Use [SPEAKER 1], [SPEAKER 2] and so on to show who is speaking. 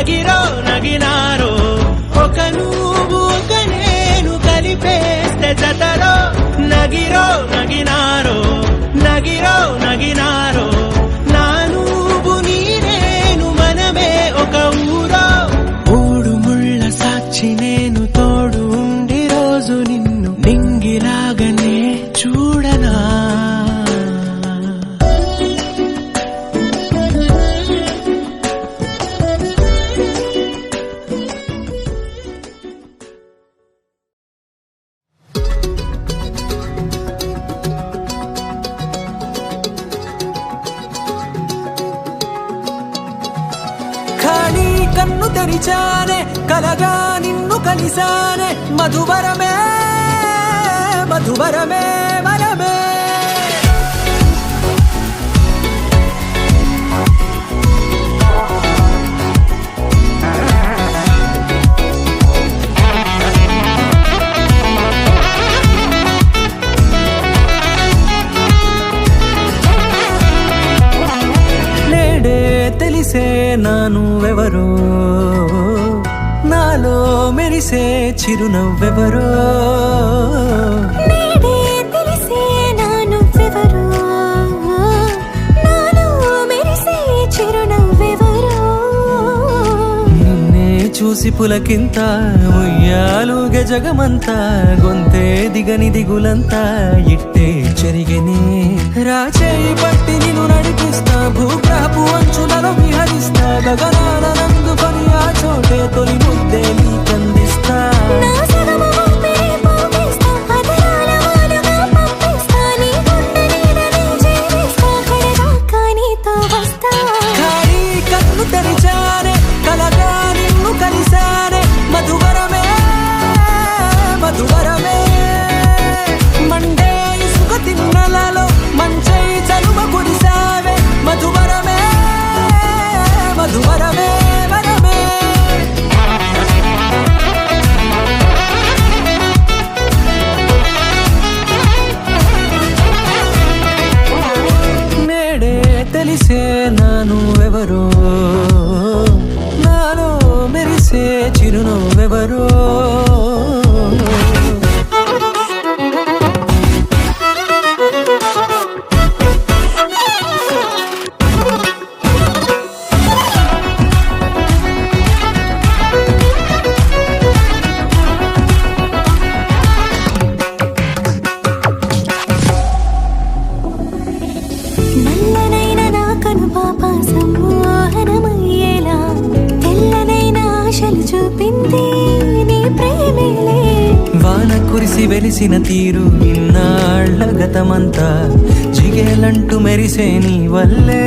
[SPEAKER 1] నగిరో నగినారో ఒక నువ్వు ఒక నేను కలిపేస్తే జతలో నగిరో నగినారో నగిరో నగినారో నా నువ్వు నీ నేను మనమే ఒక ఊరో మూడు ముళ్ళ సాక్షి నేను తోడు ఉండి రోజు నిన్ను నింగిలాగనే చూడనా
[SPEAKER 2] ఖాళీ కన్ను తెరిచానే కలగా నిన్ను కలిసానే మధువరమే మధువరమే వరమే నేడే తెలిసే నానువెవరో నాలో మెరిసే చిరునవ్వెవరో
[SPEAKER 3] నేడే తెలిసే నానువెవరో నాలో మెరిసే చిరునవ్వెవరో
[SPEAKER 2] నిన్నే చూసి పులకింత ఉయ్యాలుగే జగమంతా గొంతే దిగని దిగులంతా ఇట్టే చెరిగనే రాచేయి పట్టి నిన్ను నడిపిస్తా భూగ్రహపు అంచులలో విహరిస్తా గగనాన నందుకొని ఆ చోటే తొలి ముద్దే నీకందిస్తా
[SPEAKER 3] నా సగము ఊపిరి పోగిస్తా అదరాల వానగా పంపిస్తా నీ గుండె నీడనే జీవిస్తా కడదాకా నీతో వస్తా
[SPEAKER 2] ఖాళీ కన్ను తెరిచానే కలగా నిన్ను కలిసానే మధువరమే మధువరమే మండే ఇసుక తిన్నలలో మంచై చలువ కురిసావే మధువరమే మధువరమే వరమే నేడే తెలిసే నానువెవరో నాలో మెరిసే చిరునవ్వెవరో
[SPEAKER 3] నల్లనైన నా కనుపాప సమ్మోహనమయ్యేలా తెల్లనైన ఆశలు చూపింది నీ ప్రేమేలే
[SPEAKER 2] వాన కురిసి వెలిసిన తీరు ఇన్నాళ్ల గతమంతా జిగేలంటూ మెరిసే నీ వల్లే